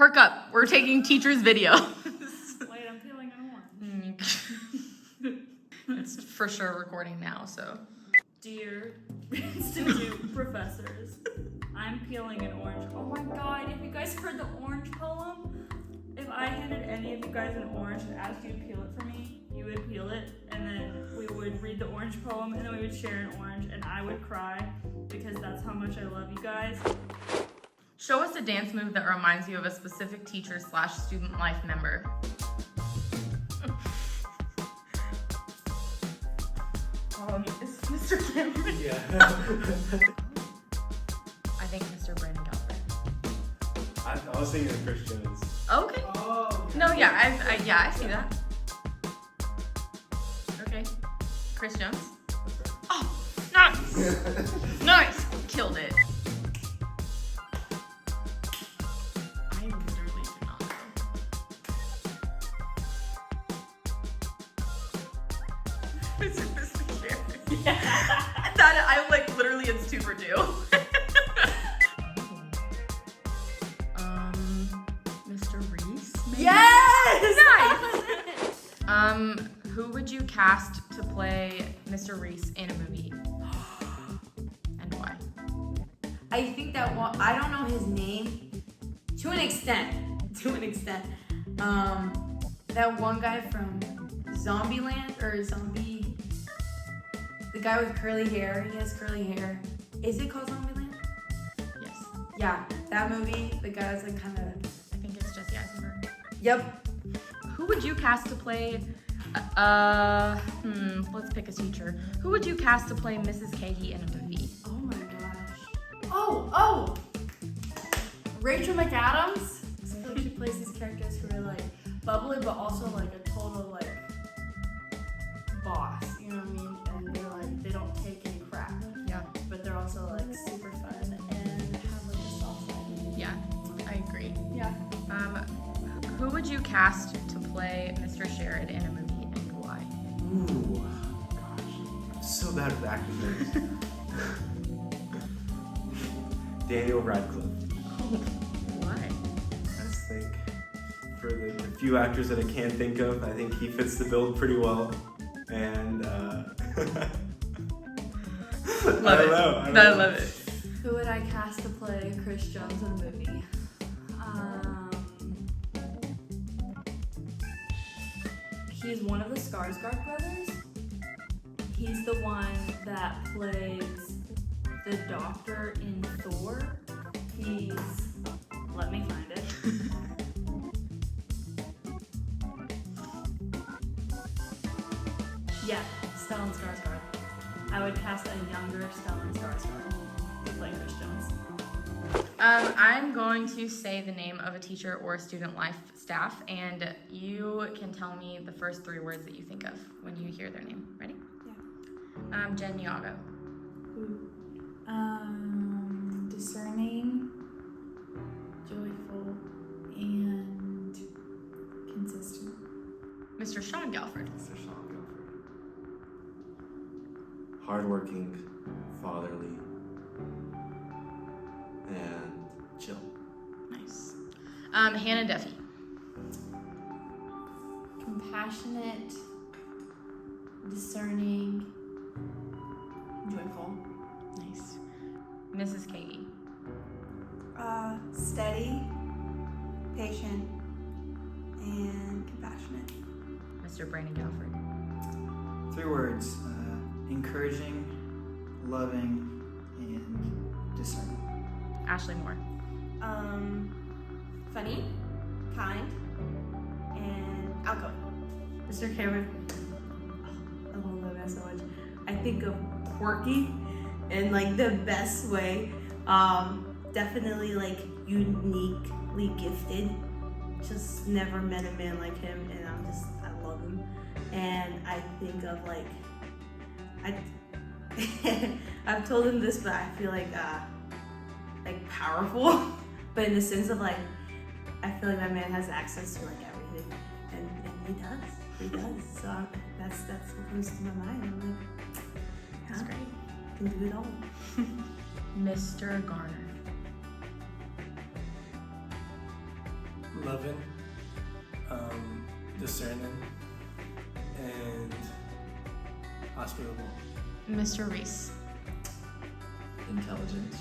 Perk up. We're taking teachers' video. Wait, I'm peeling an orange. It's for sure recording now, so. Dear Institute professors, I'm peeling an orange. Oh my god, if you guys heard the orange poem, if I handed any of you guys an orange and asked you to peel it for me, you would peel it, and then we would read the orange poem, and then we would share an orange, and I would cry because that's how much I love you guys. Show us a dance move that reminds you of a specific teacher/student life member. Is Mr. Cameron? Yeah. I think Mr. Brandon Galford. I was thinking of Chris Jones. Okay. Oh. No, yeah, I see that. Okay. Chris Jones. Oh, nice. Nice. Killed it. I literally do not know. Is it Mr. Sharon? Yeah. That I'm like literally it's 2 for 2. Mr. Reese? Maybe? Yes! Nice! Who would you cast to play Mr. Reese in a movie? And why? I think that one, I don't know his name to an extent. That one guy from Zombieland or Zombie, the guy with curly hair. He has curly hair. Is it called Zombieland? Yes. Yeah, that movie. The guy's like kind of. I think it's Jesse Eisenberg. Yep. Who would you cast to play? Let's pick a teacher. Who would you cast to play Mrs. Cagey in a movie? Oh my gosh. Oh. Rachel McAdams. I feel like she plays these characters who are like bubbly, but also like a total like boss. You know what I mean? And they're like they don't take any crap, Yeah. but they're also like super fun and have like a soft side. Yeah, I agree. Yeah. Who would you cast to play Mr. Sherrod in a movie and why? Ooh, gosh, I'm so bad with acting names. Daniel Radcliffe. Why? I just think for the few actors that I can think of, I think he fits the bill pretty well. And I don't know. I love it. Who would I cast to play Chris Jones in a movie? He's one of the Skarsgård brothers. He's the one that plays the doctor in Thor. He's... Let me find it. Yeah, Stellan Skarsgård. I would cast a younger Stellan Skarsgård to play Chris Jones. I'm going to say the name of a teacher or student life staff, and you can tell me the first 3 words that you think of when you hear their name. Ready? Yeah. Jen Yago. Discerning, joyful, and consistent. Mr. Sean Galford. Mr. Sean Guilford. Hardworking, fatherly, and chill. Nice. Hannah Duffy. Compassionate, discerning, joyful. Nice. Mrs. Cagey. Steady, patient, and compassionate. Mr. Brandon Galford. 3 words, encouraging, loving, and discerning. Ashley Moore. Funny, kind, and outgoing. Mr. Cameron. I love that so much. I think of quirky in like the best way. Definitely like uniquely gifted. Just never met a man like him, and I love him. And I think of like I've told him this, but I feel like powerful, but in the sense of like I feel like my man has access to like everything, and he does. So that's what comes to my mind. I'm like, That's great. Can do it all. Mr. Garner. loving, discerning, and hospitable. Mr. Reese. Intelligent,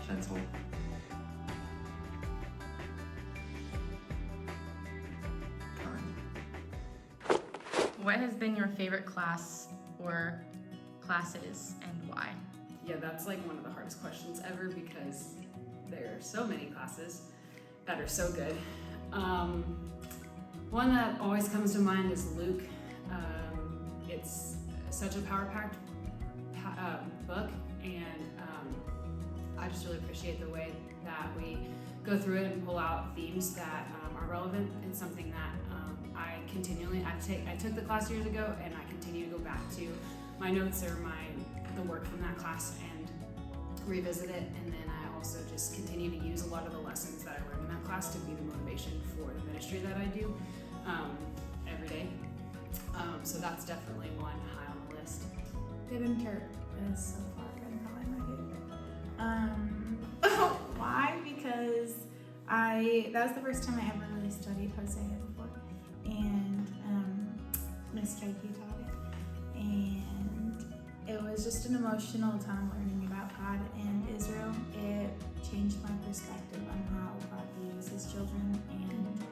gentle, kind. What has been your favorite class or classes and why? Yeah, that's like one of the hardest questions ever because there are so many classes that are so good. One that always comes to mind is Luke. It's such a power-packed book, and I just really appreciate the way that we go through it and pull out themes that are relevant and something that I took the class years ago, and I continue to go back to my notes or the work from that class and revisit it, and then I also just continue to use a lot of the lessons that I learned in that class to be the motivation for the ministry that I do every day. So that's definitely one high on the list. Given Turk is so far good, probably my favorite. Why? Because that was the first time I ever really studied Hosea before, and Miss Jakey taught it, and it was just an emotional time learning about God and Israel. It changed my perspective on how God views His children and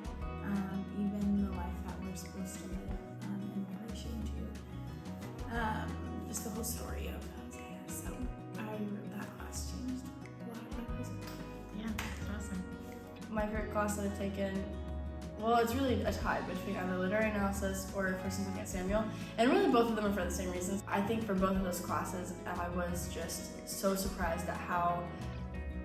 even the life that we're supposed to live in relation to just the whole story of Hosea. So that class changed a lot of my perspective. Yeah, awesome. My favorite class that I've taken, well, it's really a tie between either literary analysis or First and Second Samuel, and really both of them are for the same reasons. I think for both of those classes, I was just so surprised at how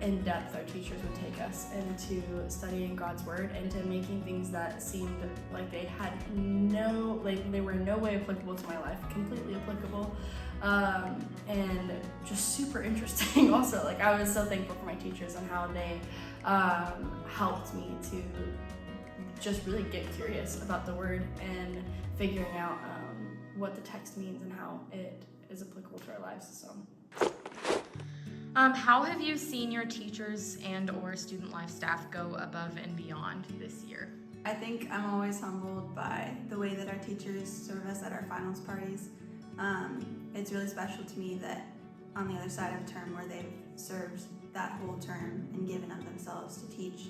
in depth our teachers would take us into studying God's Word and to making things that seemed like they were in no way applicable to my life, completely applicable, and just super interesting also. Like, I was so thankful for my teachers and how they helped me to just really get curious about the Word and figuring out what the text means and how it is applicable to our lives. So. How have you seen your teachers and or student life staff go above and beyond this year? I think I'm always humbled by the way that our teachers serve us at our finals parties. It's really special to me that on the other side of a term where they've served that whole term and given of themselves to teach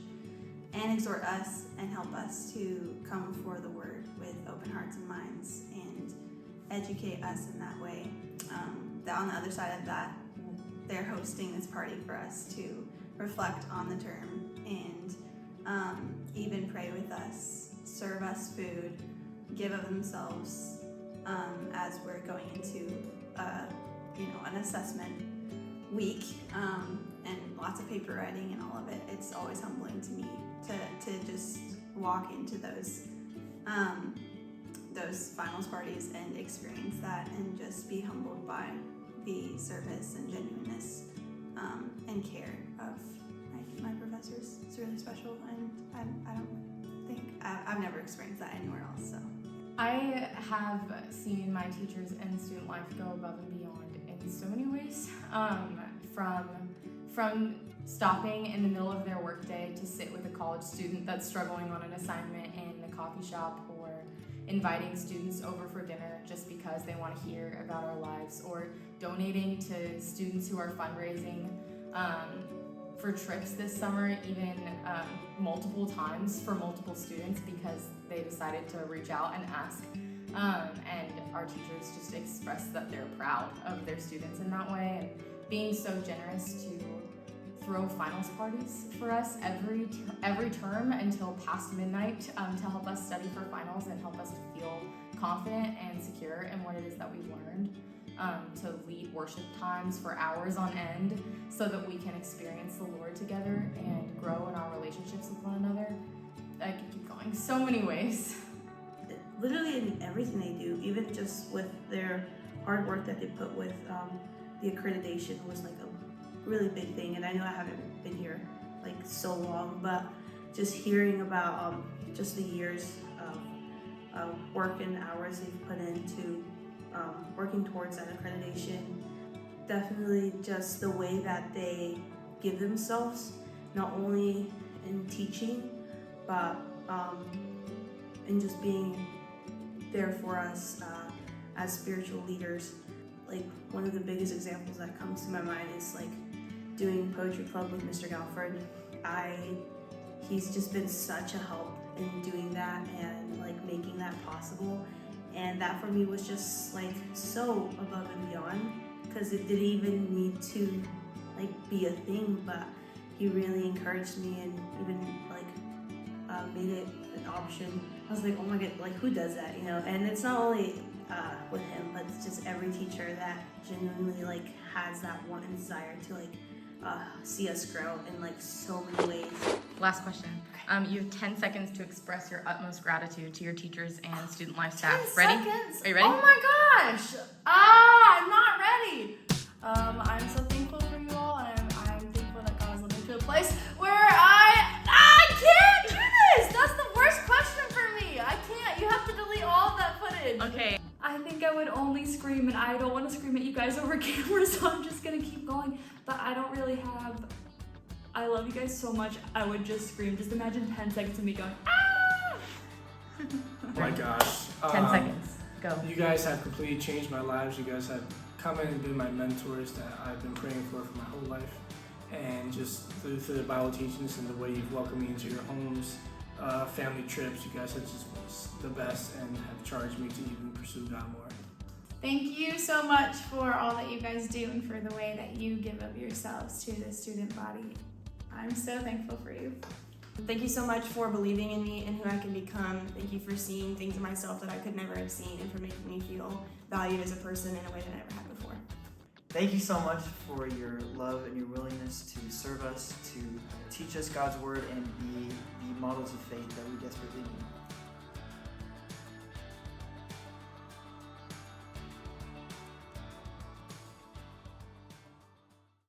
and exhort us and help us to come before the Word with open hearts and minds and educate us in that way. That on the other side of that, they're hosting this party for us to reflect on the term and even pray with us, serve us food, give of themselves as we're going into an assessment week and lots of paper writing and all of it. It's always humbling to me to just walk into those finals parties and experience that and just be humbled by the service and genuineness and care of my professors. It's really special, and I don't think I've never experienced that anywhere else. So I have seen my teachers and student life go above and beyond in so many ways. From stopping in the middle of their workday to sit with a college student that's struggling on an assignment in a coffee shop, or inviting students over for dinner just because they want to hear about our lives, or donating to students who are fundraising for trips this summer, even multiple times for multiple students because they decided to reach out and ask. And our teachers just express that they're proud of their students in that way, and being so generous to throw finals parties for us every term until past midnight to help us study for finals and help us to feel confident and secure in what it is that we've learned, to lead worship times for hours on end so that we can experience the Lord together and grow in our relationships with one another. I could keep going so many ways. Literally in everything they do, even just with their hard work that they put with the accreditation was like a really big thing. And I know I haven't been here like so long, but just hearing about just the years of work and hours they've put into working towards that accreditation, definitely just the way that they give themselves, not only in teaching, but in just being there for us as spiritual leaders. Like one of the biggest examples that comes to my mind is like doing poetry club with Mr. Galford. He's just been such a help in doing that and like making that possible. And that for me was just like so above and beyond, because it didn't even need to like be a thing, but he really encouraged me and even like made it an option. I was like, oh my god, like who does that, you know? And it's not only with him, but it's just every teacher that genuinely like has that one desire to like see us grow in like so many ways. Last question. You have 10 seconds to express your utmost gratitude to your teachers and student life staff. 10 Ready? seconds? Are you ready? Oh my gosh! I'm not ready. I'm so thankful for you all, and I'm thankful that God has led me to a place where I can't do this. That's the worst question for me. I can't. You have to delete all of that footage. Okay. I think I would only scream, and I don't want to scream at you guys over camera, so I'm just gonna keep going. But I don't really have. I love you guys so much. I would just scream. Just imagine 10 seconds of me going, ah! Oh my gosh. 10 seconds. Go. You guys have completely changed my lives. You guys have come in and been my mentors that I've been praying for my whole life. And just through the Bible teachings and the way you've welcomed me into your homes, family trips, you guys have just been the best and have charged me to even pursue God more. Thank you so much for all that you guys do and for the way that you give of yourselves to the student body. I'm so thankful for you. Thank you so much for believing in me and who I can become. Thank you for seeing things in myself that I could never have seen and for making me feel valued as a person in a way that I never had before. Thank you so much for your love and your willingness to serve us, to teach us God's word, and be the models of faith that we desperately need.